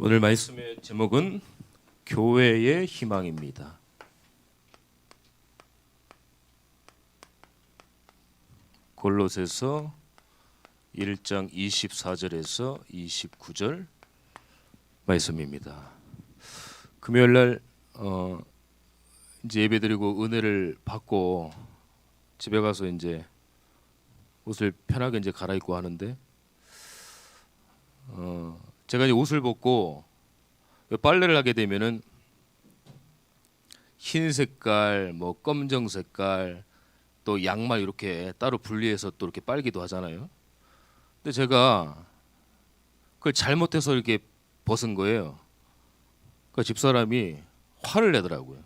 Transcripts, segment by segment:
오늘 말씀의 제목은 교회의 희망입니다. 골로새서 1장 24절에서 29절 말씀입니다. 금요일 날 이제 예배드리고 은혜를 받고 집에 가서 이제 옷을 편하게 이제 갈아입고 하는데 제가 이제 옷을 벗고 빨래를 하게 되면은 흰 색깔, 뭐 검정 색깔, 또 양말 이렇게 따로 분리해서 또 이렇게 빨기도 하잖아요. 근데 제가 그걸 잘못해서 이렇게 벗은 거예요. 그 집사람이 화를 내더라고요.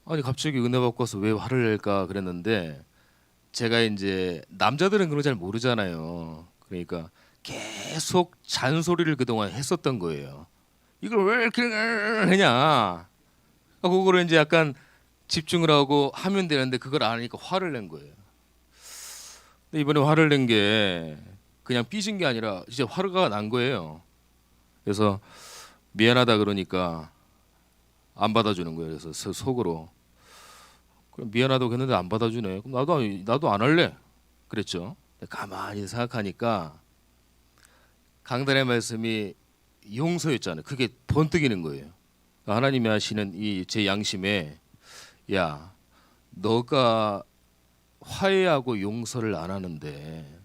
아니 갑자기 은혜 받고 와서 왜 화를 낼까 그랬는데 제가 이제 남자들은 그런 거 잘 모르잖아요. 그러니까 계속 잔소리를 그동안 했었던 거예요. 이걸 왜 이렇게 하냐. 그거를 이제 약간 집중을 하고 하면 되는데 그걸 안 하니까 화를 낸 거예요. 근데 이번에 화를 낸 게 그냥 삐진 게 아니라 진짜 화가 난 거예요. 그래서 미안하다 그러니까 안 받아주는 거예요. 그래서 속으로 그럼 미안하다고 했는데 안 받아주네. 그럼 나도 안 할래. 그랬죠. 가만히 생각하니까 강단의 말씀이 용서였잖아요. 그게 번뜩이는 거예요. 하나님이 하시는 이 제 양심에 야, 너가 화해하고 용서를 안 하는데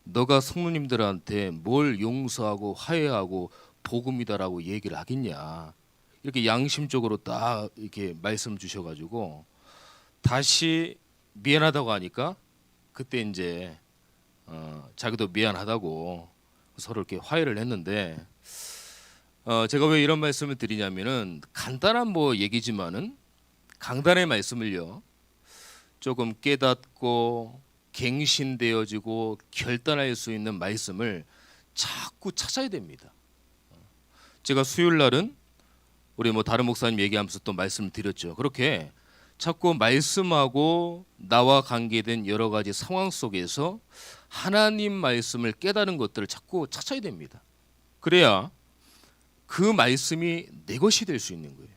너가 성도님들한테 뭘 용서하고 화해하고 복음이다라고 얘기를 하겠냐. 이렇게 양심적으로 딱 이렇게 말씀 주셔가지고 다시 미안하다고 하니까 그때 이제 자기도 미안하다고 서로 이렇게 화해를 했는데 제가 왜 이런 말씀을 드리냐면은 간단한 뭐 얘기지만은 강단의 말씀을요 조금 깨닫고 갱신되어지고 결단할 수 있는 말씀을 자꾸 찾아야 됩니다. 제가 수요일 날은 우리 뭐 다른 목사님 얘기하면서 또 말씀을 드렸죠. 그렇게 자꾸 말씀하고 나와 관계된 여러 가지 상황 속에서 하나님 말씀을 깨달은 것들을 자꾸 찾아야 됩니다. 그래야 그 말씀이 내 것이 될 수 있는 거예요.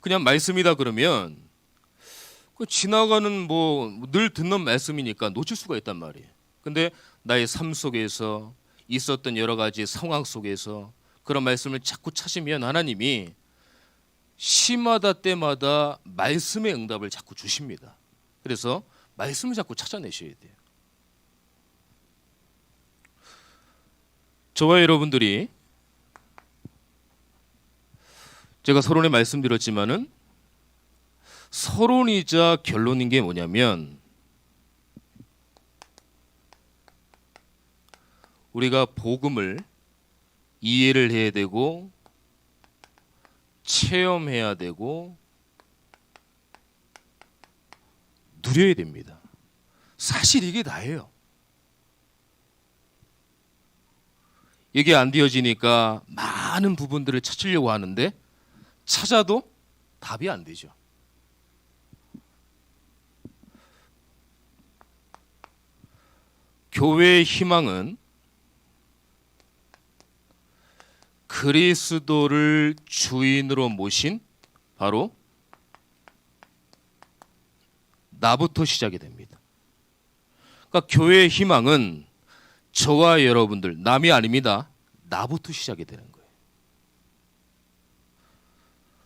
그냥 말씀이다 그러면 그 지나가는 뭐 늘 듣는 말씀이니까 놓칠 수가 있단 말이에요. 근데 나의 삶 속에서 있었던 여러 가지 상황 속에서 그런 말씀을 자꾸 찾으면 하나님이 시마다 때마다 말씀의 응답을 자꾸 주십니다. 그래서 말씀을 자꾸 찾아내셔야 돼요. 저와 여러분들이 제가 서론에 말씀드렸지만은 서론이자 결론인 게 뭐냐면 우리가 복음을 이해를 해야 되고 체험해야 되고 누려야 됩니다. 사실 이게 다예요. 이게 안 되어지니까 많은 부분들을 찾으려고 하는데 찾아도 답이 안 되죠. 교회의 희망은 그리스도를 주인으로 모신 바로 나부터 시작이 됩니다. 그러니까 교회의 희망은 저와 여러분들, 남이 아닙니다. 나부터 시작이 되는 거예요.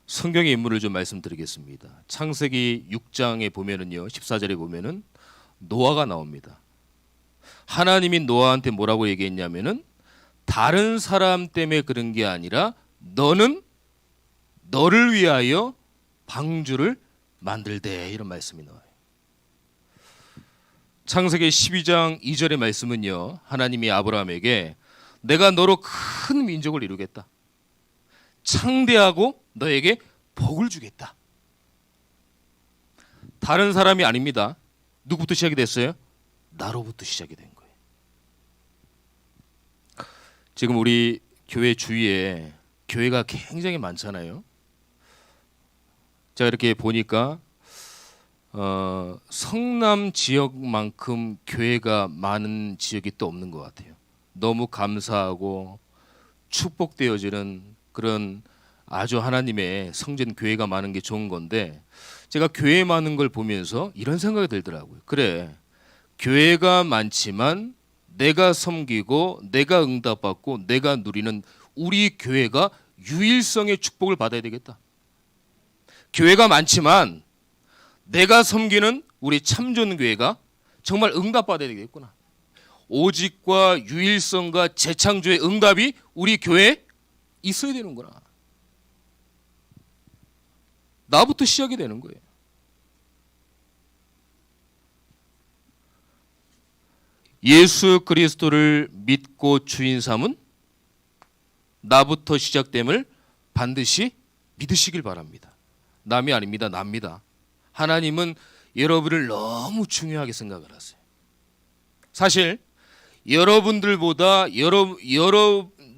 성경의 인물을 좀 말씀드리겠습니다. 창세기 6장에 보면은요, 14절에 보면은 노아가 나옵니다. 하나님이 노아한테 뭐라고 얘기했냐면은 다른 사람 때문에 그런 게 아니라 너는 너를 위하여 방주를 만들되 이런 말씀이 나와요. 창세기 12장 2절의 말씀은요, 하나님이 아브라함에게 내가 너로 큰 민족을 이루겠다. 창대하고 너에게 복을 주겠다. 다른 사람이 아닙니다. 누구부터 시작이 됐어요? 나로부터 시작이 된 거예요. 지금 우리 교회 주위에 교회가 굉장히 많잖아요. 제가 이렇게 보니까 성남 지역만큼 교회가 많은 지역이 또 없는 것 같아요. 너무 감사하고 축복되어지는 그런 아주 하나님의 성전 교회가 많은 게 좋은 건데, 제가 교회 많은 걸 보면서 이런 생각이 들더라고요. 그래, 교회가 많지만 내가 섬기고 내가 응답받고 내가 누리는 우리 교회가 유일성의 축복을 받아야 되겠다. 교회가 많지만 내가 섬기는 우리 참전교회가 정말 응답받아야 되겠구나. 오직과 유일성과 재창조의 응답이 우리 교회에 있어야 되는구나. 나부터 시작이 되는 거예요. 예수 그리스도를 믿고 주인 삼은 나부터 시작됨을 반드시 믿으시길 바랍니다. 남이 아닙니다. 납니다. 하나님은 여러분을 너무 중요하게 생각을 하세요. 사실 여러분들보다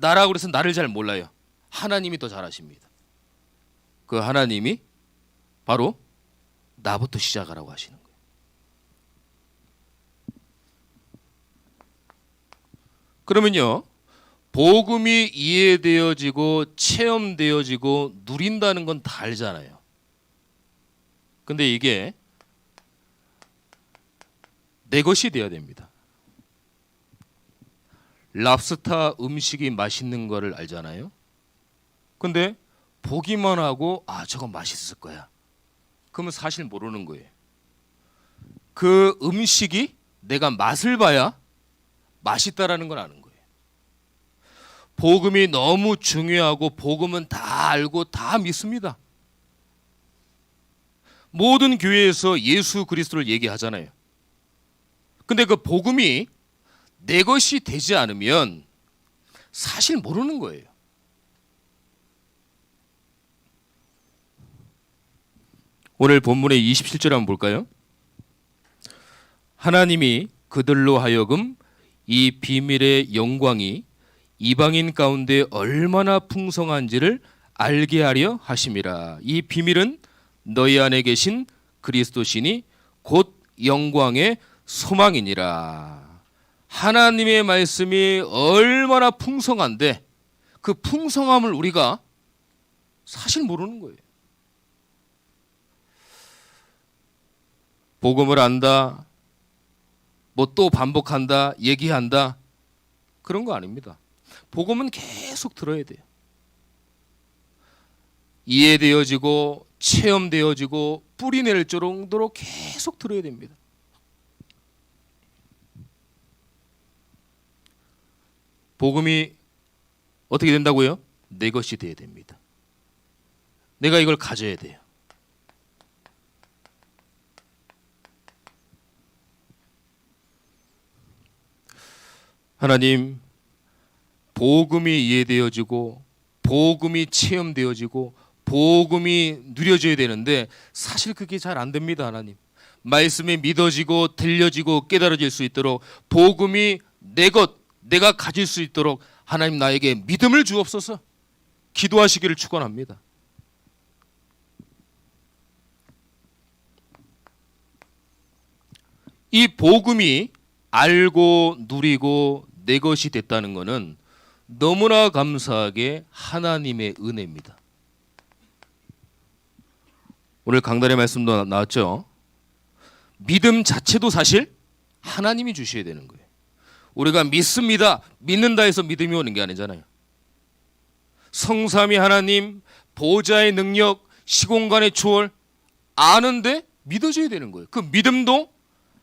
나라고 해서 나를 잘 몰라요. 하나님이 더 잘 아십니다. 그 하나님이 바로 나부터 시작하라고 하시는 거예요. 그러면요, 복음이 이해되어지고 체험되어지고 누린다는 건 다 알잖아요. 근데 이게 내 것이 되어야 됩니다. 랍스타 음식이 맛있는 거를 알잖아요. 근데 보기만 하고 저건 맛있을 거야. 그러면 사실 모르는 거예요. 그 음식이 내가 맛을 봐야 맛있다라는 걸 아는 거예요. 복음이 너무 중요하고 복음은 다 알고 다 믿습니다. 모든 교회에서 예수 그리스도를 얘기하잖아요. 근데 그 복음이 내 것이 되지 않으면 사실 모르는 거예요. 오늘 본문의 27절 한번 볼까요? 하나님이 그들로 하여금 이 비밀의 영광이 이방인 가운데 얼마나 풍성한지를 알게 하려 하심이라. 이 비밀은 너희 안에 계신 그리스도시니 곧 영광의 소망이니라. 하나님의 말씀이 얼마나 풍성한데 그 풍성함을 우리가 사실 모르는 거예요. 복음을 안다, 뭐 또 반복한다, 얘기한다, 그런 거 아닙니다. 복음은 계속 들어야 돼요. 이해되어지고 체험되어지고 뿌리낼 정도로 계속 들어야 됩니다. 복음이 어떻게 된다고요? 내 것이 되어야 됩니다. 내가 이걸 가져야 돼요. 하나님, 복음이 이해되어지고 복음이 체험되어지고 복음이 누려져야 되는데 사실 그게 잘 안 됩니다. 하나님, 말씀이 믿어지고 들려지고 깨달아질 수 있도록 복음이 내 것, 내가 가질 수 있도록 하나님 나에게 믿음을 주옵소서. 기도하시기를 축원합니다. 이 복음이 알고 누리고 내 것이 됐다는 것은 너무나 감사하게 하나님의 은혜입니다. 오늘 강단의 말씀도 나왔죠. 믿음 자체도 사실 하나님이 주셔야 되는 거예요. 우리가 믿습니다, 믿는다 해서 믿음이 오는 게 아니잖아요. 성삼위 하나님, 보좌의 능력, 시공간의 초월 아는데 믿어줘야 되는 거예요. 그 믿음도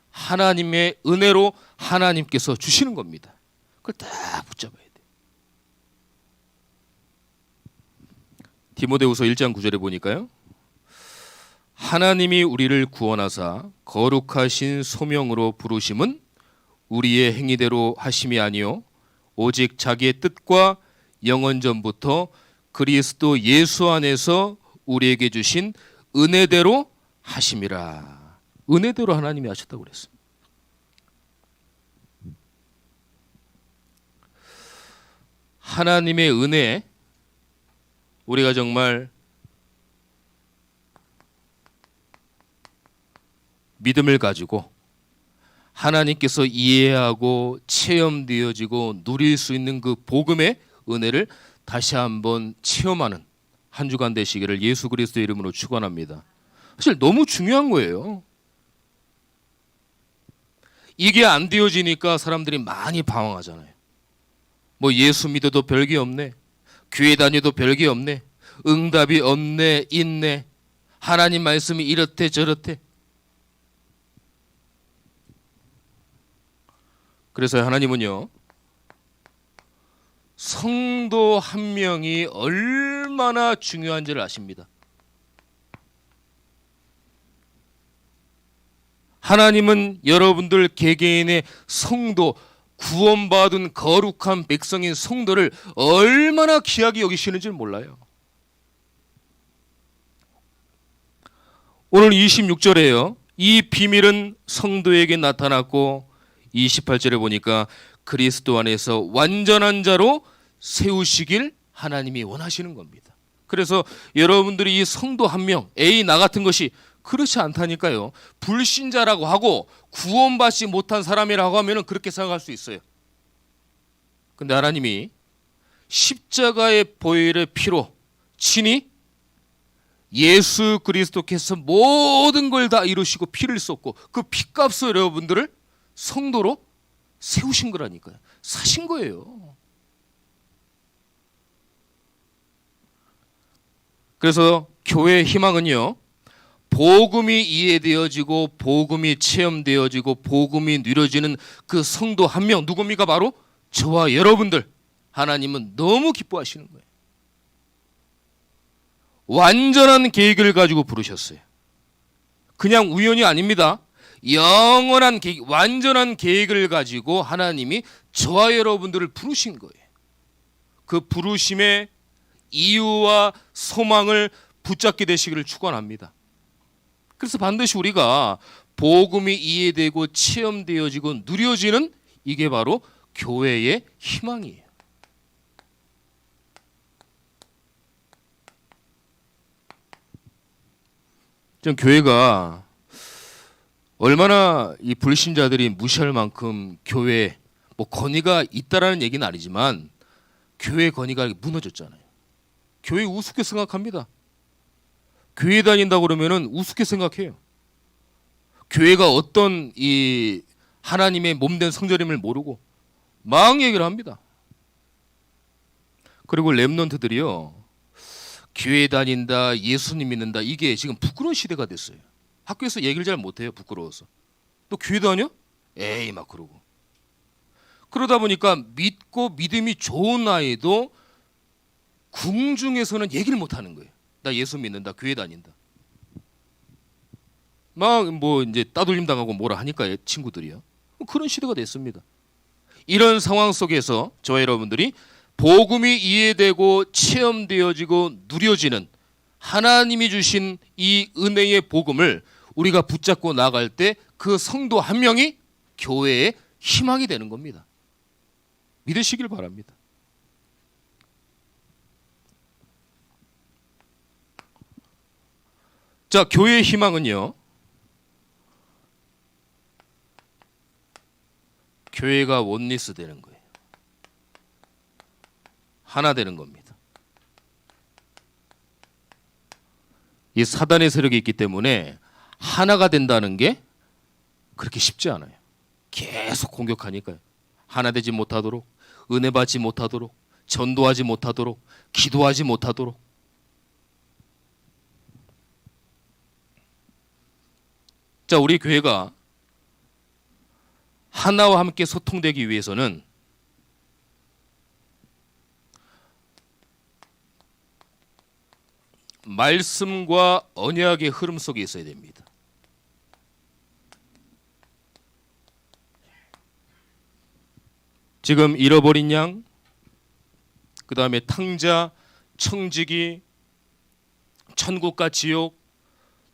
하나님의 은혜로 하나님께서 주시는 겁니다. 그걸 딱 붙잡아야 돼요. 디모데후서 1장 9절에 보니까요, 하나님이 우리를 구원하사 거룩하신 소명으로 부르심은 우리의 행위대로 하심이 아니요 오직 자기의 뜻과 영원전부터 그리스도 예수 안에서 우리에게 주신 은혜대로 하심이라. 은혜대로 하나님이 하셨다고 그랬습니다. 하나님의 은혜, 우리가 정말 믿음을 가지고 하나님께서 이해하고 체험되어지고 누릴 수 있는 그 복음의 은혜를 다시 한번 체험하는 한 주간 되시기를 예수 그리스도의 이름으로 축원합니다. 사실 너무 중요한 거예요. 이게 안 되어지니까 사람들이 많이 방황하잖아요. 뭐 예수 믿어도 별게 없네, 교회 다녀도 별게 없네, 응답이 없네, 있네, 하나님 말씀이 이렇대 저렇대. 그래서 하나님은요, 성도 한 명이 얼마나 중요한지를 아십니다. 하나님은 여러분들 개개인의 성도, 구원받은 거룩한 백성인 성도를 얼마나 귀하게 여기시는지 몰라요. 오늘 26절에요. 이 비밀은 성도에게 나타났고 28절에 보니까 그리스도 안에서 완전한 자로 세우시길 하나님이 원하시는 겁니다. 그래서 여러분들이 이 성도 한 명, A 나 같은 것이 그렇지 않다니까요. 불신자라고 하고 구원받지 못한 사람이라고 하면 그렇게 생각할 수 있어요. 근데 하나님이 십자가의 보혈의 피로 친히 예수 그리스도께서 모든 걸 다 이루시고 피를 쏟고 그 피값으로 여러분들을 성도로 세우신 거라니까요. 사신 거예요. 그래서 교회의 희망은요, 복음이 이해되어지고 복음이 체험되어지고 복음이 누려지는 그 성도 한 명, 누굽니까? 바로 저와 여러분들. 하나님은 너무 기뻐하시는 거예요. 완전한 계획을 가지고 부르셨어요. 그냥 우연이 아닙니다. 영원한 계획, 완전한 계획을 가지고 하나님이 저와 여러분들을 부르신 거예요. 그 부르심의 이유와 소망을 붙잡게 되시기를 축원합니다. 그래서 반드시 우리가 복음이 이해되고 체험되어지고 누려지는 이게 바로 교회의 희망이에요. 좀 교회가 얼마나 이 불신자들이 무시할 만큼 교회에 뭐 권위가 있다라는 얘기는 아니지만 교회 권위가 무너졌잖아요. 교회 우습게 생각합니다. 교회 다닌다고 그러면은 우습게 생각해요. 교회가 어떤 이 하나님의 몸된 성전임을 모르고 막 얘기를 합니다. 그리고 렘넌트들이요, 교회 다닌다, 예수님 믿는다, 이게 지금 부끄러운 시대가 됐어요. 학교에서 얘기를 잘 못해요. 부끄러워서. 또 교회 다녀? 에이 막 그러고. 그러다 보니까 믿고 믿음이 좋은 아이도 궁중에서는 얘기를 못하는 거예요. 나 예수 믿는다, 교회 다닌다. 막 뭐 이제 따돌림 당하고 뭐라 하니까 친구들이요. 그런 시대가 됐습니다. 이런 상황 속에서 저와 여러분들이 복음이 이해되고 체험되어지고 누려지는 하나님이 주신 이 은혜의 복음을 우리가 붙잡고 나갈 때 그 성도 한 명이 교회의 희망이 되는 겁니다. 믿으시길 바랍니다. 자, 교회의 희망은요, 교회가 원리스 되는 거예요. 하나 되는 겁니다. 이 사단의 세력이 있기 때문에 하나가 된다는 게 그렇게 쉽지 않아요. 계속 공격하니까요. 하나 되지 못하도록, 은혜 받지 못하도록, 전도하지 못하도록, 기도하지 못하도록. 자, 우리 교회가 하나와 함께 소통되기 위해서는 말씀과 언약의 흐름 속에 있어야 됩니다. 지금 잃어버린 양, 그 다음에 탕자, 청지기, 천국과 지옥,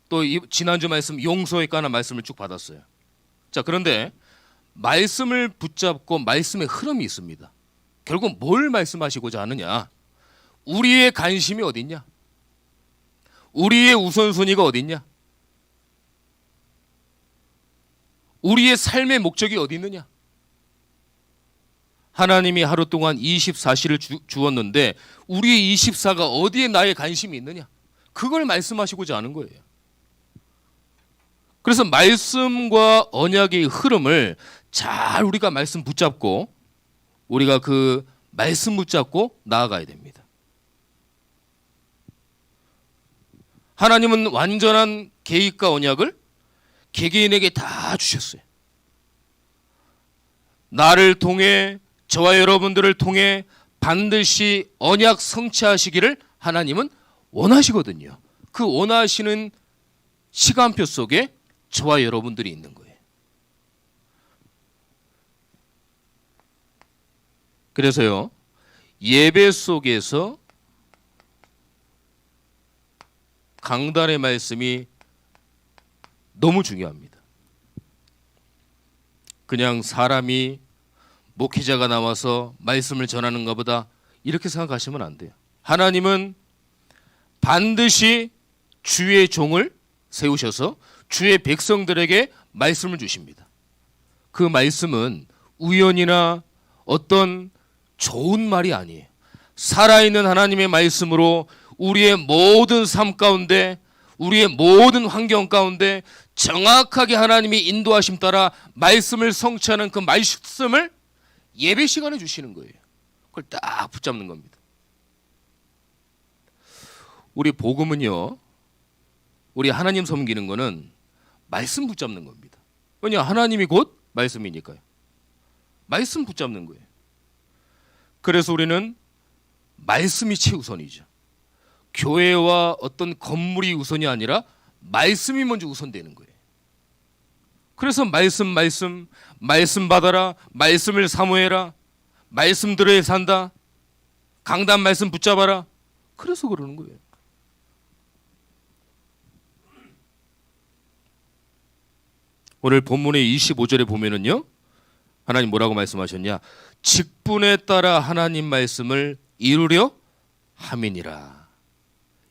또 지난주 말씀 용서에 관한 말씀을 쭉 받았어요. 자, 그런데 말씀을 붙잡고 말씀의 흐름이 있습니다. 결국 뭘 말씀하시고자 하느냐? 우리의 관심이 어딨냐? 우리의 우선순위가 어딨냐? 우리의 삶의 목적이 어디 있느냐? 하나님이 하루 동안 24시를 주었는데 우리의 24가 어디에 나의 관심이 있느냐? 그걸 말씀하시고자 하는 거예요. 그래서 말씀과 언약의 흐름을 잘 우리가 말씀 붙잡고 우리가 그 말씀 붙잡고 나아가야 됩니다. 하나님은 완전한 계획과 언약을 개개인에게 다 주셨어요. 나를 통해 저와 여러분들을 통해 반드시 언약 성취하시기를 하나님은 원하시거든요. 그 원하시는 시간표 속에 저와 여러분들이 있는 거예요. 그래서요, 예배 속에서 강단의 말씀이 너무 중요합니다. 그냥 사람이 목회자가 나와서 말씀을 전하는 것보다 이렇게 생각하시면 안 돼요. 하나님은 반드시 주의 종을 세우셔서 주의 백성들에게 말씀을 주십니다. 그 말씀은 우연이나 어떤 좋은 말이 아니에요. 살아있는 하나님의 말씀으로 우리의 모든 삶 가운데, 우리의 모든 환경 가운데 정확하게 하나님이 인도하심 따라 말씀을 성취하는 그 말씀을 예배 시간에 주시는 거예요. 그걸 딱 붙잡는 겁니다. 우리 복음은요, 우리 하나님 섬기는 거는 말씀 붙잡는 겁니다. 왜냐, 하나님이 곧 말씀이니까요. 말씀 붙잡는 거예요. 그래서 우리는 말씀이 최우선이죠. 교회와 어떤 건물이 우선이 아니라 말씀이 먼저 우선되는 거예요. 그래서 말씀 받아라, 말씀을 사모해라, 말씀 들어야 산다, 강단 말씀 붙잡아라. 그래서 그러는 거예요. 오늘 본문의 25절에 보면은요, 하나님 뭐라고 말씀하셨냐? 직분에 따라 하나님 말씀을 이루려 함이니라.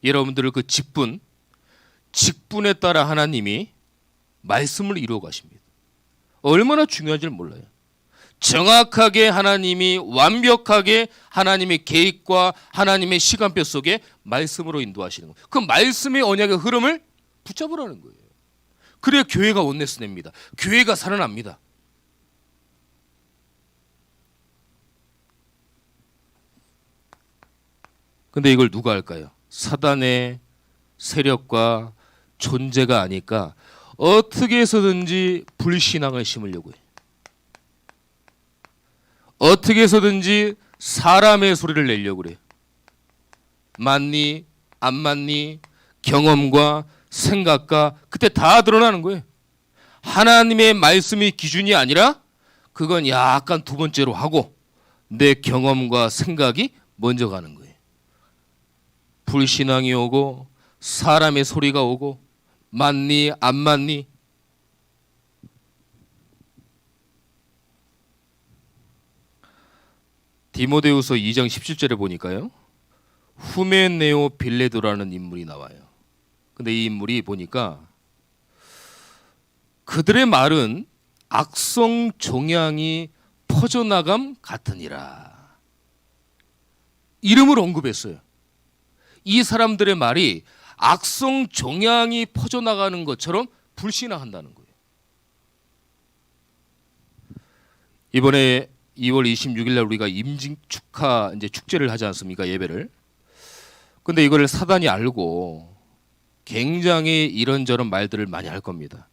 여러분들을 그 직분에 따라 하나님이 말씀을 이루어 가십니다. 얼마나 중요한지를 몰라요. 정확하게 하나님이 완벽하게 하나님의 계획과 하나님의 시간표 속에 말씀으로 인도하시는 거예요. 그 말씀의 언약의 흐름을 붙잡으라는 거예요. 그래야 교회가 온네스 냅니다. 교회가 살아납니다. 근데 이걸 누가 할까요? 사단의 세력과 존재가 아니까 어떻게 해서든지 불신앙을 심으려고 해요. 어떻게 해서든지 사람의 소리를 내려고 그래요. 맞니? 안 맞니? 경험과 생각과 그때 다 드러나는 거예요. 하나님의 말씀이 기준이 아니라 그건 약간 두 번째로 하고 내 경험과 생각이 먼저 가는 거예요. 불신앙이 오고 사람의 소리가 오고 맞니 안 맞니? 디모데후서 2장 17절에 보니까요, 후메네오 빌레도라는 인물이 나와요. 근데 이 인물이 보니까 그들의 말은 악성 종양이 퍼져나감 같으니라. 이름을 언급했어요. 이 사람들의 말이 악성 종양이 퍼져나가는 것처럼 불신앙한다는 거예요. 이번에 2월 26일 날 우리가 임직 축하 이제 축제를 하지 않습니까? 예배를. 근데 이거를 사단이 알고 굉장히 이런저런 말들을 많이 할 겁니다.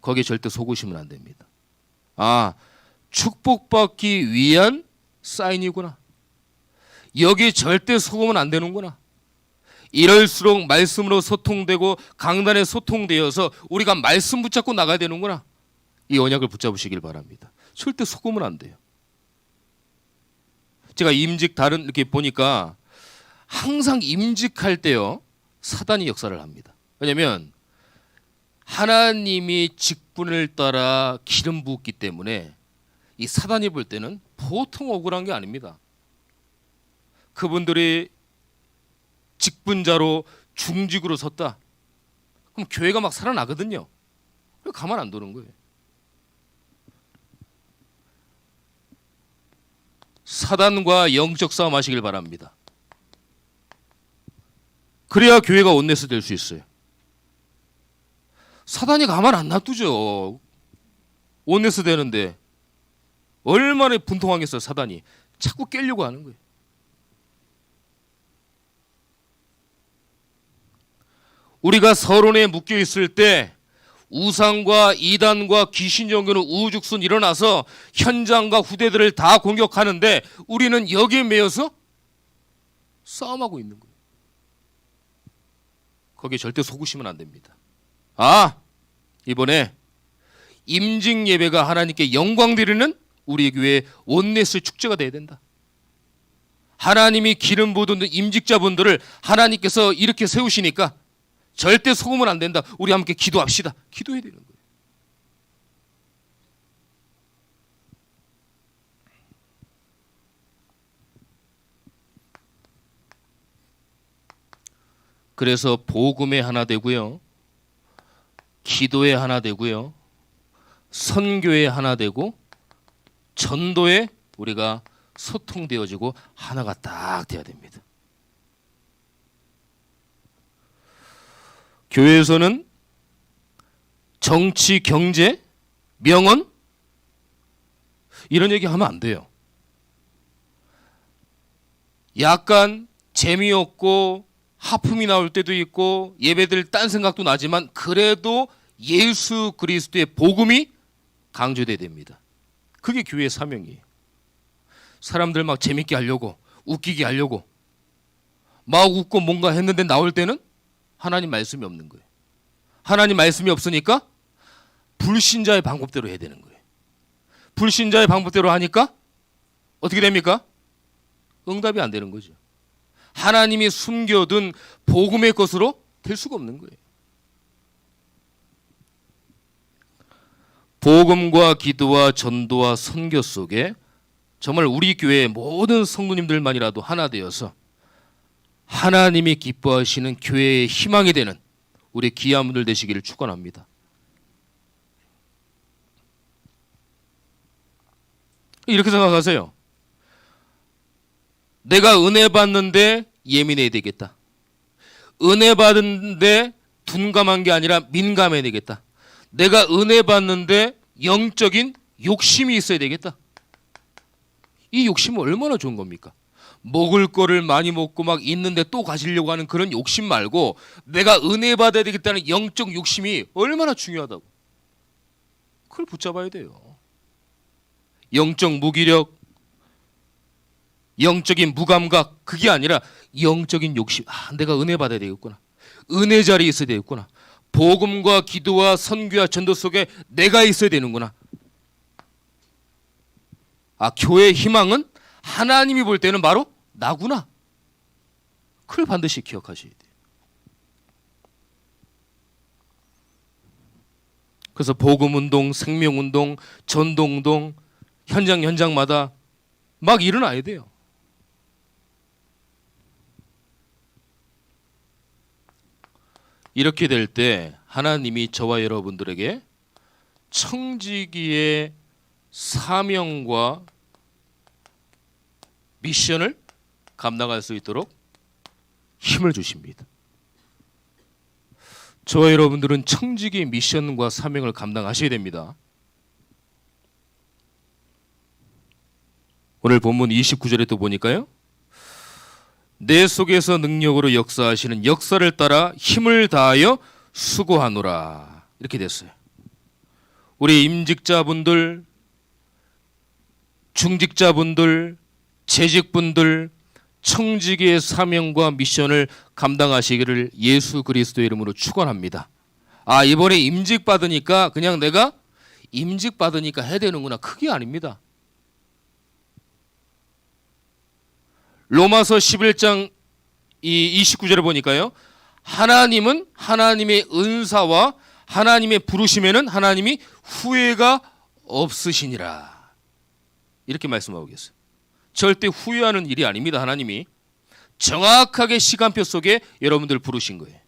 거기에 절대 속으시면 안 됩니다. 아, 축복받기 위한 사인이구나. 여기 절대 속으면 안 되는구나. 이럴수록 말씀으로 소통되고 강단에 소통되어서 우리가 말씀 붙잡고 나가야 되는구나. 이 언약을 붙잡으시길 바랍니다. 절대 속으면 안 돼요. 제가 임직 다른 이렇게 보니까 항상 임직할 때요, 사단이 역사를 합니다. 왜냐하면 하나님이 직분을 따라 기름 부었기 때문에 이 사단이 볼 때는 보통 억울한 게 아닙니다. 그분들이 직분자로 중직으로 섰다. 그럼 교회가 막 살아나거든요. 가만 안 두는 거예요. 사단과 영적 싸움 하시길 바랍니다. 그래야 교회가 온네스 될 수 있어요. 사단이 가만 안 놔두죠. 온네스 되는데 얼마나 분통하겠어요. 사단이 자꾸 깨려고 하는 거예요. 우리가 서론에 묶여 있을 때 우상과 이단과 귀신 종교는 우후죽순 일어나서 현장과 후대들을 다 공격하는데 우리는 여기에 매여서 싸움하고 있는 거예요. 거기에 절대 속으시면 안 됩니다. 이번에 임직 예배가 하나님께 영광 드리는 우리 교회 온네스 축제가 돼야 된다. 하나님이 기름 부은 임직자분들을 하나님께서 이렇게 세우시니까 절대 속으면 안 된다. 우리 함께 기도합시다. 기도해야 되는 거예요. 그래서 복음에 하나 되고요. 기도에 하나 되고요. 선교에 하나 되고 전도에 우리가 소통되어지고 하나가 딱 돼야 됩니다. 교회에서는 정치, 경제, 명언 이런 얘기 하면 안 돼요. 약간 재미없고 하품이 나올 때도 있고 예배들 딴 생각도 나지만 그래도 예수 그리스도의 복음이 강조돼야 됩니다. 그게 교회의 사명이에요. 사람들 막 재밌게 하려고 웃기게 하려고 막 웃고 뭔가 했는데 나올 때는 하나님 말씀이 없는 거예요. 하나님 말씀이 없으니까 불신자의 방법대로 해야 되는 거예요. 불신자의 방법대로 하니까 어떻게 됩니까? 응답이 안 되는 거죠. 하나님이 숨겨둔 복음의 것으로 될 수가 없는 거예요. 복음과 기도와 전도와 선교 속에 정말 우리 교회의 모든 성도님들만이라도 하나 되어서 하나님이 기뻐하시는 교회의 희망이 되는 우리 귀한 분들 되시기를 축원합니다. 이렇게 생각하세요. 내가 은혜 받는데 예민해야 되겠다. 은혜 받는데 둔감한 게 아니라 민감해야 되겠다. 내가 은혜 받는데 영적인 욕심이 있어야 되겠다. 이 욕심은 얼마나 좋은 겁니까? 먹을 거를 많이 먹고 막 있는데 또 가지려고 하는 그런 욕심 말고 내가 은혜 받아야 되겠다는 영적 욕심이 얼마나 중요하다고. 그걸 붙잡아야 돼요. 영적 무기력, 영적인 무감각 그게 아니라 영적인 욕심. 내가 은혜 받아야 되겠구나. 은혜 자리에 있어야 되겠구나. 복음과 기도와 선교와 전도 속에 내가 있어야 되는구나. 교회의 희망은 하나님이 볼 때는 바로 나구나. 그걸 반드시 기억하셔야 돼요. 그래서 복음운동, 생명운동, 전도운동 현장마다 막 일어나야 돼요. 이렇게 될 때 하나님이 저와 여러분들에게 청지기의 사명과 미션을 감당할 수 있도록 힘을 주십니다. 저와 여러분들은 청지기의 미션과 사명을 감당하셔야 됩니다. 오늘 본문 29절에 또 보니까요. 내 속에서 능력으로 역사하시는 역사를 따라 힘을 다하여 수고하노라. 이렇게 됐어요. 우리 임직자분들, 중직자분들, 재직분들 청지기의 사명과 미션을 감당하시기를 예수 그리스도의 이름으로 축원합니다. 이번에 임직 받으니까 그냥 내가 임직 받으니까 해야 되는구나. 그게 아닙니다. 로마서 11장 29절에 보니까요. 하나님은 하나님의 은사와 하나님의 부르심에는 하나님이 후회가 없으시니라. 이렇게 말씀하고 계세요. 절대 후회하는 일이 아닙니다. 하나님이 정확하게 시간표 속에 여러분들 부르신 거예요.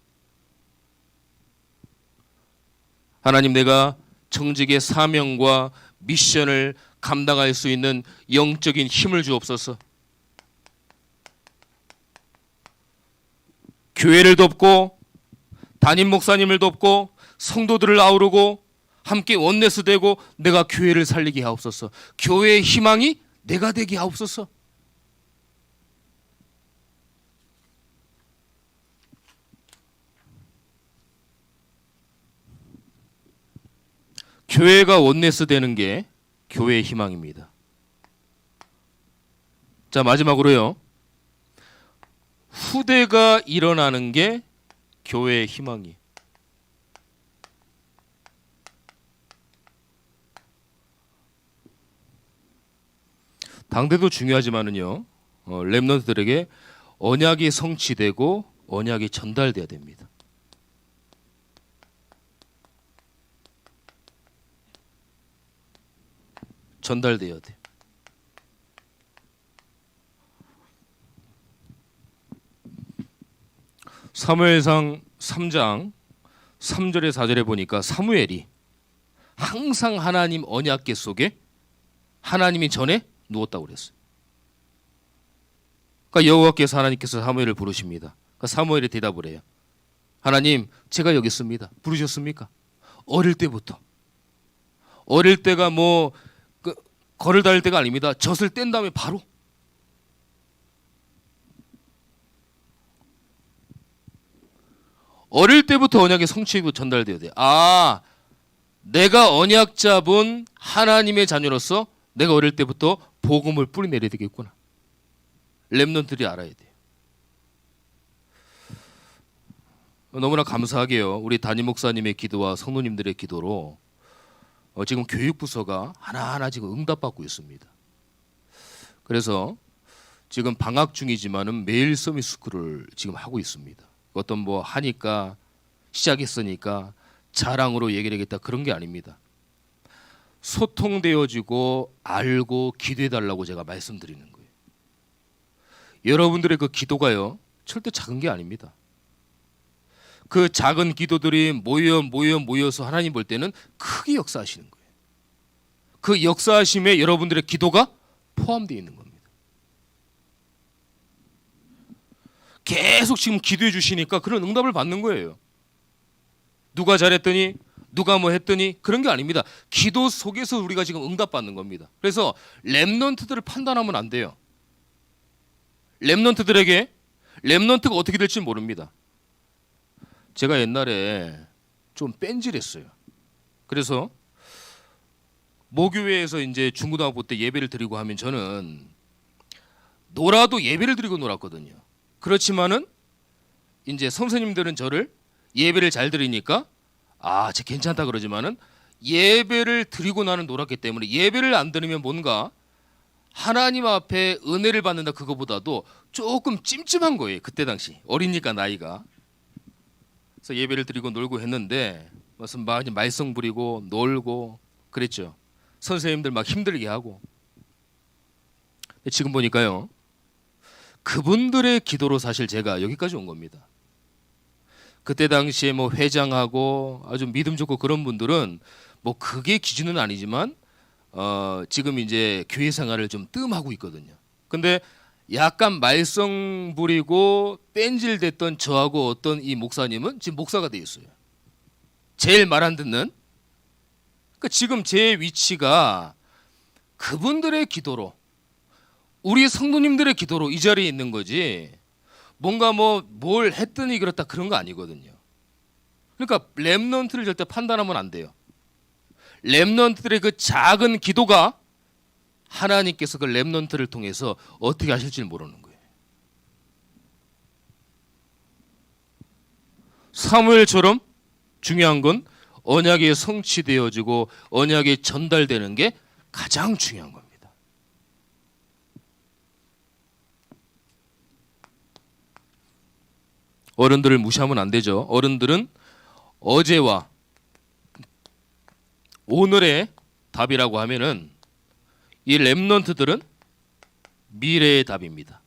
하나님 내가 청직의 사명과 미션을 감당할 수 있는 영적인 힘을 주옵소서. 교회를 돕고 담임 목사님을 돕고 성도들을 아우르고 함께 원내스 되고 내가 교회를 살리게 하옵소서. 교회의 희망이 내가 되게 하옵소서. 교회가 원내스 되는 게 교회의 희망입니다. 자, 마지막으로요. 후대가 일어나는 게 교회의 희망이. 당대도 중요하지만은요. 렘넌트들에게 언약이 성취되고 언약이 전달돼야 됩니다. 전달돼야 돼. 사무엘상 3장 3절에 4절에 보니까 사무엘이 항상 하나님 언약궤 속에 하나님이 전에 누웠다고 그랬어요. 그러니까 여호와께서 하나님께서 사무엘을 부르십니다. 그러니까 사무엘이 대답을 해요. 하나님, 제가 여기 있습니다. 부르셨습니까? 어릴 때부터. 어릴 때가 뭐 걸을 다닐 때가 아닙니다. 젖을 뗀 다음에 바로. 어릴 때부터 언약의 성취가 전달되어야 돼요. 아, 내가 언약 잡은 하나님의 자녀로서 내가 어릴 때부터 복음을 뿌리내려야 되겠구나. 렘넌트들이 알아야 돼요. 너무나 감사하게요. 우리 담임 목사님의 기도와 성도님들의 기도로 지금 교육부서가 하나하나 지금 응답받고 있습니다. 그래서 지금 방학 중이지만은 매일 서밋스쿨을 지금 하고 있습니다. 어떤 뭐 하니까 시작했으니까 자랑으로 얘기를 하겠다 그런 게 아닙니다. 소통되어지고 알고 기도해달라고 제가 말씀드리는 거예요. 여러분들의 그 기도가요 절대 작은 게 아닙니다. 그 작은 기도들이 모여서 하나님 볼 때는 크게 역사하시는 거예요. 그 역사하심에 여러분들의 기도가 포함되어 있는 겁니다. 계속 지금 기도해 주시니까 그런 응답을 받는 거예요. 누가 잘했더니 누가 뭐 했더니 그런 게 아닙니다. 기도 속에서 우리가 지금 응답받는 겁니다. 그래서 렘넌트들을 판단하면 안 돼요. 렘넌트들에게 렘넌트가 어떻게 될지 모릅니다. 제가 옛날에 좀 뺀질했어요. 그래서 모교회에서 이제 중고등학교 때 예배를 드리고 하면 저는 놀아도 예배를 드리고 놀았거든요. 그렇지만은 이제 선생님들은 저를 예배를 잘 드리니까 쟤 괜찮다 그러지만은 예배를 드리고 나는 놀았기 때문에 예배를 안 드리면 뭔가 하나님 앞에 은혜를 받는다 그거보다도 조금 찜찜한 거예요. 그때 당시 어리니까 나이가. 그래서 예배를 드리고 놀고 했는데 무슨 말썽 부리고 놀고 그랬죠. 선생님들 막 힘들게 하고. 지금 보니까요. 그분들의 기도로 사실 제가 여기까지 온 겁니다. 그때 당시에 뭐 회장하고 아주 믿음 좋고 그런 분들은 뭐 그게 기준은 아니지만 지금 이제 교회 생활을 좀 뜸하고 있거든요. 근데 약간 말썽 부리고 뺀질됐던 저하고 어떤 이 목사님은 지금 목사가 돼 있어요. 제일 말 안 듣는. 그러니까 지금 제 위치가 그분들의 기도로 우리 성도님들의 기도로 이 자리에 있는 거지 뭔가 뭐 뭘 했더니 그렇다 그런 거 아니거든요. 그러니까 렘넌트를 절대 판단하면 안 돼요. 렘넌트들의 그 작은 기도가 하나님께서 그 렘넌트를 통해서 어떻게 하실지 모르는 거예요. 사무엘처럼 중요한 건 언약이 성취되어지고 언약이 전달되는 게 가장 중요한 겁니다. 어른들을 무시하면 안 되죠. 어른들은 어제와 오늘의 답이라고 하면은 이 렘넌트들은 미래의 답입니다.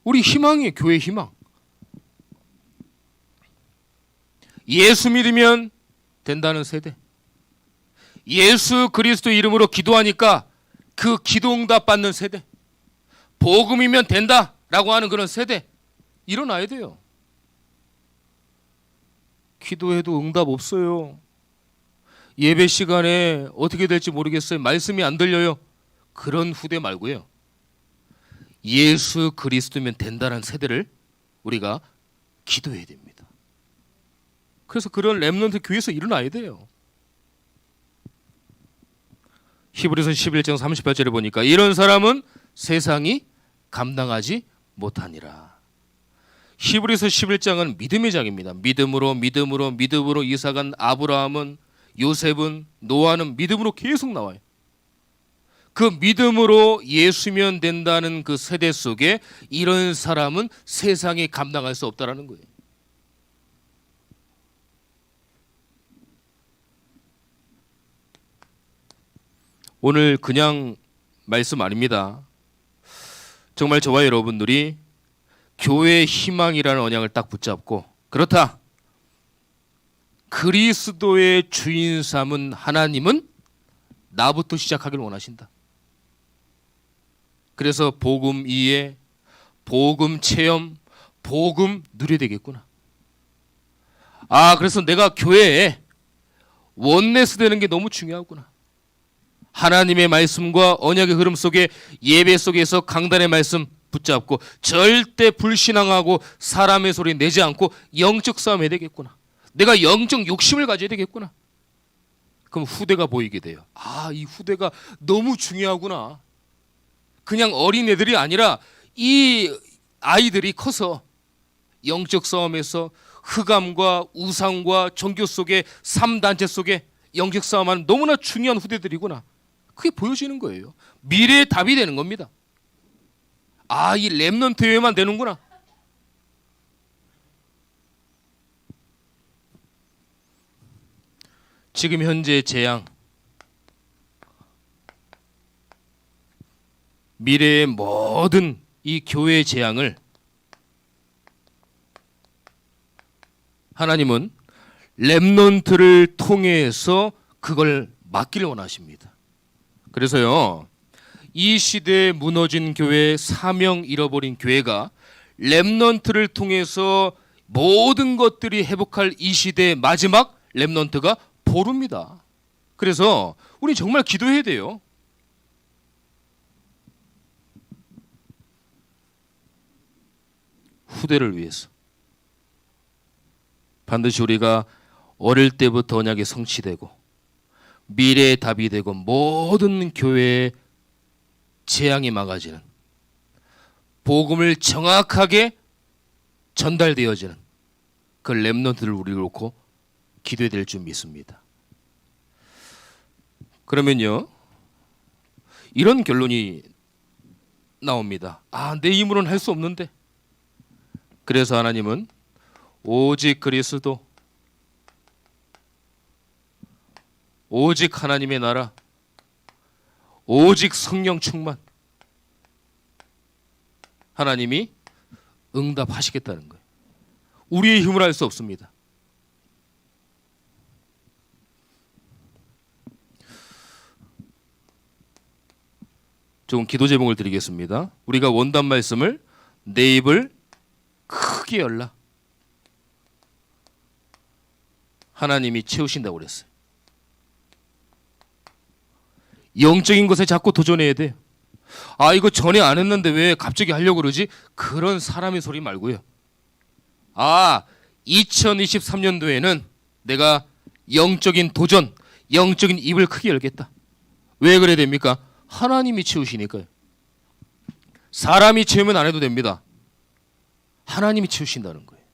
우리 희망이에요. 교회 희망. 예수 믿으면 된다는 세대. 예수 그리스도 이름으로 기도하니까 그 기도 응답 받는 세대, 복음이면 된다라고 하는 그런 세대 일어나야 돼요. 기도해도 응답 없어요. 예배 시간에 어떻게 될지 모르겠어요. 말씀이 안 들려요. 그런 후대 말고요. 예수 그리스도면 된다는 세대를 우리가 기도해야 됩니다. 그래서 그런 렘넌트 교회에서 일어나야 돼요. 히브리서 11장 38절에 보니까 이런 사람은 세상이 감당하지 못하니라. 히브리서 11장은 믿음의 장입니다. 믿음으로 이삭은, 아브라함은, 요셉은, 노아는 믿음으로 계속 나와요. 그 믿음으로 예수면 된다는 그 세대 속에 이런 사람은 세상이 감당할 수 없다라는 거예요. 오늘 그냥 말씀 아닙니다. 정말 저와 여러분들이 교회의 희망이라는 언약을 딱 붙잡고, 그렇다, 그리스도의 주인 삼은 하나님은 나부터 시작하길 원하신다. 그래서 복음 이해, 복음 체험, 복음 누려야 되겠구나. 그래서 내가 교회에 원네스 되는 게 너무 중요하구나. 하나님의 말씀과 언약의 흐름 속에, 예배 속에서 강단의 말씀 붙잡고 절대 불신앙하고 사람의 소리 내지 않고 영적 싸움 해야 되겠구나. 내가 영적 욕심을 가져야 되겠구나. 그럼 후대가 보이게 돼요. 이 후대가 너무 중요하구나. 그냥 어린애들이 아니라 이 아이들이 커서 영적 싸움에서 흑암과 우상과 종교 속에 3단체 속에 영적 싸움하는 너무나 중요한 후대들이구나. 그게 보여지는 거예요. 미래의 답이 되는 겁니다. 이 렘넌트 교회만 되는구나. 지금 현재 재앙, 미래의 모든 이 교회의 재앙을 하나님은 렘넌트를 통해서 그걸 막기를 원하십니다. 그래서요, 이 시대에 무너진 교회, 사명 잃어버린 교회가 렘넌트를 통해서 모든 것들이 회복할 이 시대의 마지막 렘넌트가 보릅니다. 그래서 우리 정말 기도해야 돼요. 후대를 위해서. 반드시 우리가 어릴 때부터 언약이 성취되고 미래의 답이 되고 모든 교회의 재앙이 막아지는, 복음을 정확하게 전달되어지는 그 렘넌트를 우리 놓고 기도해야 될 줄 믿습니다. 그러면요, 이런 결론이 나옵니다. 내 힘으로는 할 수 없는데. 그래서 하나님은 오직 그리스도, 오직 하나님의 나라, 오직 성령 충만, 하나님이 응답하시겠다는 거예요. 우리의 힘으로 할 수 없습니다. 조금 기도 제목을 드리겠습니다. 우리가 원단 말씀을 내 입을 크게 열라. 하나님이 채우신다고 그랬어요. 영적인 것에 자꾸 도전해야 돼요. 이거 전에 안 했는데 왜 갑자기 하려고 그러지? 그런 사람의 소리 말고요. 2023년도에는 내가 영적인 도전, 영적인 입을 크게 열겠다. 왜 그래야 됩니까? 하나님이 채우시니까요. 사람이 채우면 안 해도 됩니다. 하나님이 채우신다는 거예요.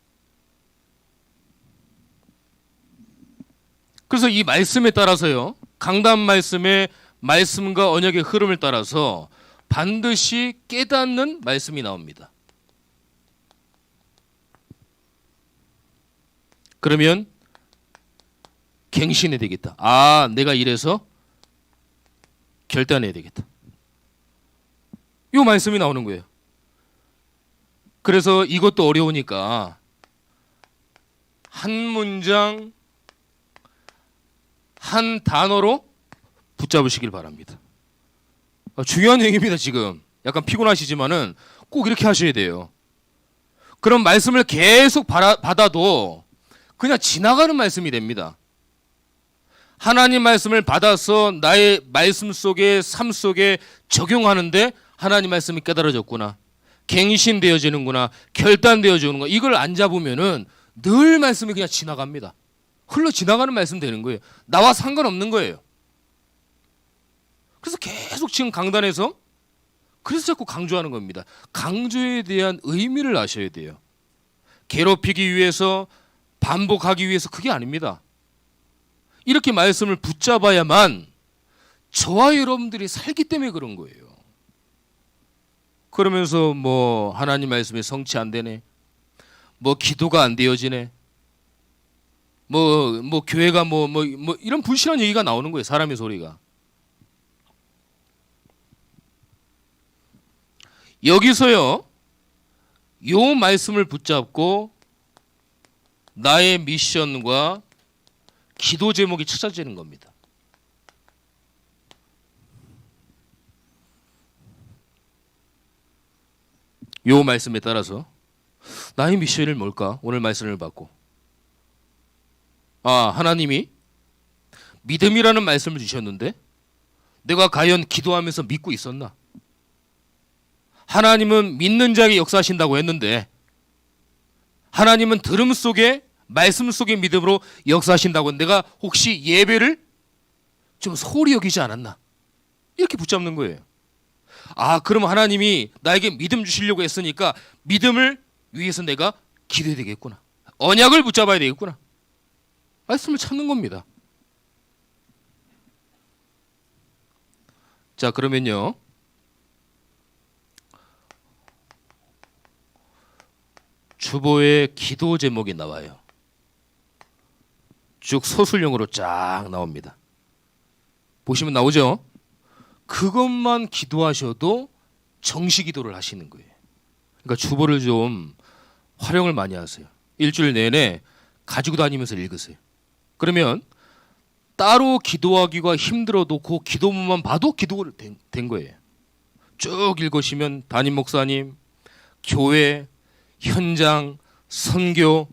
그래서 이 말씀에 따라서요, 강단 말씀의 말씀과 언약의 흐름을 따라서 반드시 깨닫는 말씀이 나옵니다. 그러면 갱신해야 되겠다. 내가 이래서 결단해야 되겠다. 이 말씀이 나오는 거예요. 그래서 이것도 어려우니까 한 문장 한 단어로 붙잡으시길 바랍니다. 중요한 얘기입니다. 지금 약간 피곤하시지만은 꼭 이렇게 하셔야 돼요. 그런 말씀을 계속 받아도 그냥 지나가는 말씀이 됩니다. 하나님 말씀을 받아서 나의 말씀 속에 삶 속에 적용하는데 하나님 말씀이 깨달아졌구나, 갱신되어지는구나, 결단되어지는구나, 이걸 안 잡으면은 늘 말씀이 그냥 지나갑니다. 흘러 지나가는 말씀 되는 거예요. 나와 상관없는 거예요. 그래서 계속 지금 강단에서 그래서 자꾸 강조하는 겁니다. 강조에 대한 의미를 아셔야 돼요. 괴롭히기 위해서, 반복하기 위해서, 그게 아닙니다. 이렇게 말씀을 붙잡아야만 저와 여러분들이 살기 때문에 그런 거예요. 그러면서 뭐 하나님 말씀이 성취 안 되네, 뭐 기도가 안 되어지네, 뭐 교회가 뭐 이런 불신한 얘기가 나오는 거예요. 사람의 소리가. 여기서요, 요 말씀을 붙잡고 나의 미션과 기도 제목이 찾아지는 겁니다. 요 말씀에 따라서 나의 미션이 뭘까? 오늘 말씀을 받고, 하나님이 믿음이라는 말씀을 주셨는데 내가 과연 기도하면서 믿고 있었나? 하나님은 믿는 자에게 역사하신다고 했는데 하나님은 들음 속에, 말씀 속의 믿음으로 역사하신다고 했는데 내가 혹시 예배를 좀 소홀히 여기지 않았나? 이렇게 붙잡는 거예요. 그럼 하나님이 나에게 믿음 주시려고 했으니까 믿음을 위해서 내가 기도해야 되겠구나, 언약을 붙잡아야 되겠구나, 말씀을 찾는 겁니다. 자, 그러면요, 주보에 기도 제목이 나와요. 쭉 서술형으로 쫙 나옵니다. 보시면 나오죠? 그것만 기도하셔도 정시 기도를 하시는 거예요. 그러니까 주보를 좀 활용을 많이 하세요. 일주일 내내 가지고 다니면서 읽으세요. 그러면 따로 기도하기가 힘들어도 그 기도문만 봐도 기도가 된 거예요. 쭉 읽으시면 담임 목사님, 교회, 현장, 선교,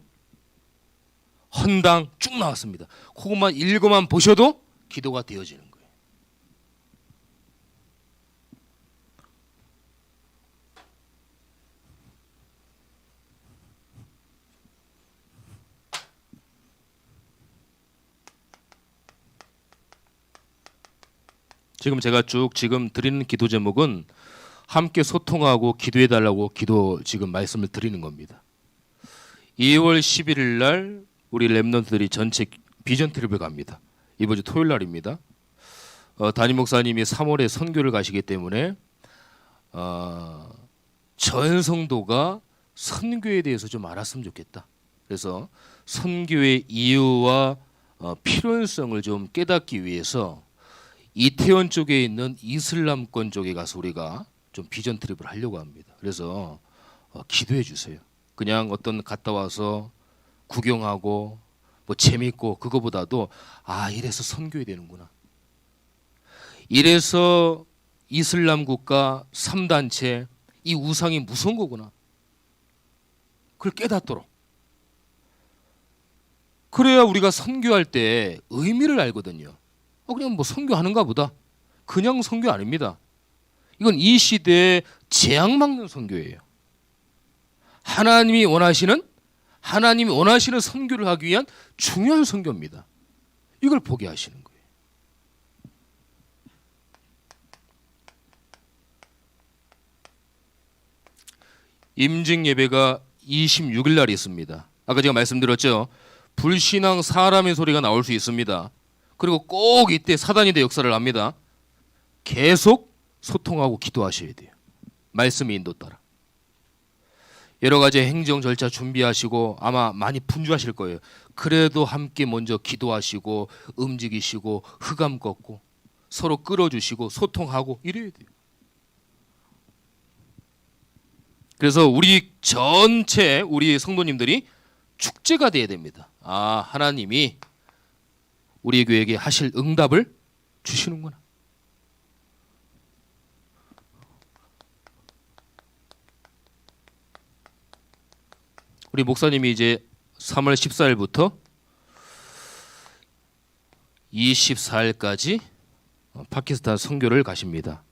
헌당 쭉 나왔습니다. 그것만 읽어만 보셔도 기도가 되어지는 거예요. 지금 제가 쭉 지금 드리는 기도 제목은 함께 소통하고 기도해달라고 지금 말씀을 드리는 겁니다. 2월 11일 날 우리 랩런트들이 전체 비전 트립을 갑니다. 이번 주 토요일 날입니다. 담임 목사님이 3월에 선교를 가시기 때문에 전 성도가 선교에 대해서 좀 알았으면 좋겠다. 그래서 선교의 이유와 필요성을 좀 깨닫기 위해서 이태원 쪽에 있는 이슬람권 쪽에 가서 우리가 좀 비전 트립을 하려고 합니다. 그래서 기도해 주세요. 그냥 어떤 갔다 와서 구경하고 뭐 재밌고 그거보다도 이래서 선교해야 되는구나, 이래서 이슬람 국가 3단체 이 우상이 무서운 거구나, 그걸 깨닫도록. 그래야 우리가 선교할 때 의미를 알거든요. 그냥 뭐 선교하는가 보다. 그냥 선교 아닙니다. 이건 이 시대에 재앙 막는 선교예요. 하나님이 원하시는 선교를 하기 위한 중요한 선교입니다. 이걸 보게 하시는 거예요. 임직 예배가 26일 날 있습니다. 아까 제가 말씀드렸죠. 불신앙 사람의 소리가 나올 수 있습니다. 그리고 꼭 이때 사단이 대 역사를 합니다. 계속 소통하고 기도하셔야 돼요. 말씀의 인도 따라. 여러 가지 행정 절차 준비하시고 아마 많이 분주하실 거예요. 그래도 함께 먼저 기도하시고 움직이시고 흑암 꺾고 서로 끌어주시고 소통하고 이래야 돼요. 그래서 우리 전체 우리 성도님들이 축제가 돼야 됩니다. 하나님이 우리 교회에게 하실 응답을 주시는구나. 우리 목사님이 이제 3월 14일부터 24일까지 파키스탄 선교를 가십니다.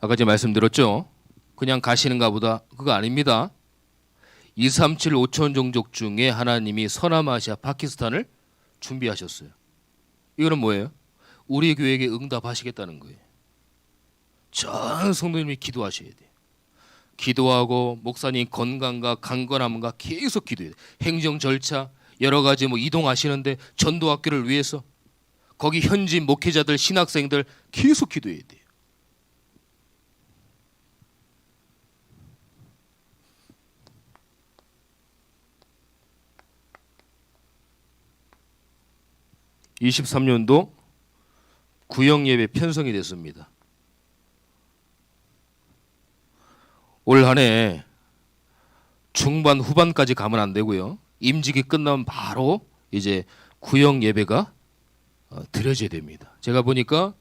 아까 제가 말씀드렸죠. 그냥 가시는가 보다. 그거 아닙니다. 237 5천 종족 중에 하나님이 서남아시아 파키스탄을 준비하셨어요. 이거는 뭐예요? 우리 교회에게 응답하시겠다는 거예요. 전 성도님이 기도하셔야 돼요. 기도하고 목사님 건강과 강건함과 계속 기도해야 돼요. 행정 절차 여러 가지 이동하시는데 전도학교를 위해서 거기 현지 목회자들 신학생들 계속 기도해야 돼요. (23년도) 구역 예배 편성이 됐습니다. 올 한 해 중반 후반까지 가면 안 되고요. 임직이 끝나면 바로 이제 구역 예배가 드려져야 됩니다. 제가 보니까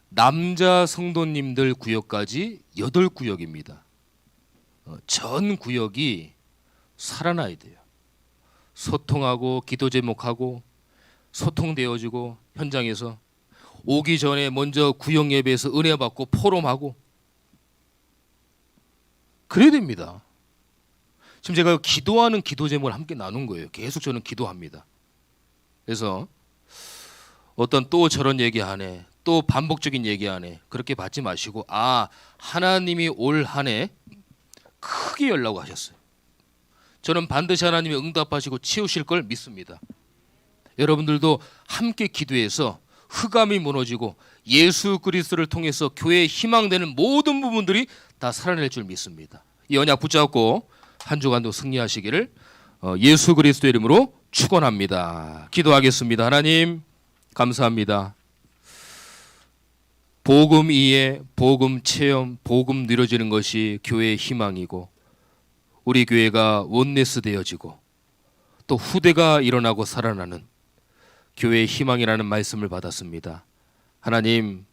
남자 성도님들 구역까지 8구역입니다. 전 구역이 살아나야 돼요. 소통하고 기도 제목하고 소통되어지고 현장에서 오기 전에 먼저 구역 예배에서 은혜 받고 포럼하고 그래야 됩니다. 지금 제가 기도하는 기도 제목을 함께 나눈 거예요. 계속 저는 기도합니다. 그래서 어떤 또 저런 얘기하네, 또 반복적인 얘기하네 그렇게 받지 마시고 하나님이 올 한 해 크게 열라고 하셨어요. 저는 반드시 하나님이 응답하시고 치우실 걸 믿습니다. 여러분들도 함께 기도해서 흑암이 무너지고 예수 그리스도를 통해서 교회의 희망되는 모든 부분들이 다 살아낼 줄 믿습니다. 이 언약 붙잡고 한 주간도 승리하시기를 예수 그리스도 이름으로 축원합니다. 기도하겠습니다. 하나님 감사합니다. 복음 이해, 복음 체험, 복음 누려지는 것이 교회의 희망이고 우리 교회가 원네스 되어지고 또 후대가 일어나고 살아나는 교회의 희망이라는 말씀을 받았습니다. 하나님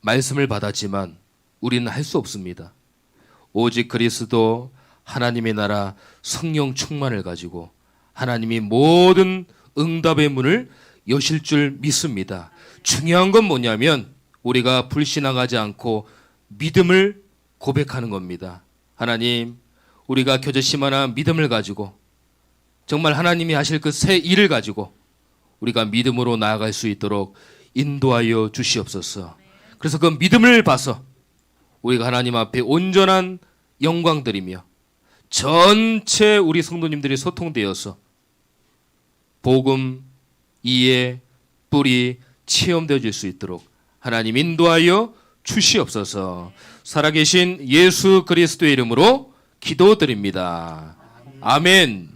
말씀을 받았지만 우리는 할 수 없습니다. 오직 그리스도 하나님의 나라 성령 충만을 가지고 하나님이 모든 응답의 문을 여실 줄 믿습니다. 중요한 건 뭐냐면 우리가 불신앙하지 않고 믿음을 고백하는 겁니다. 하나님 우리가 겨자씨만한 믿음을 가지고 정말 하나님이 하실 그 새 일을 가지고 우리가 믿음으로 나아갈 수 있도록 인도하여 주시옵소서. 그래서 그 믿음을 봐서 우리가 하나님 앞에 온전한 영광 드리며 전체 우리 성도님들이 소통되어서 복음 이해 뿌리 체험되어질 수 있도록 하나님 인도하여 주시옵소서. 살아계신 예수 그리스도의 이름으로 기도드립니다. 아멘.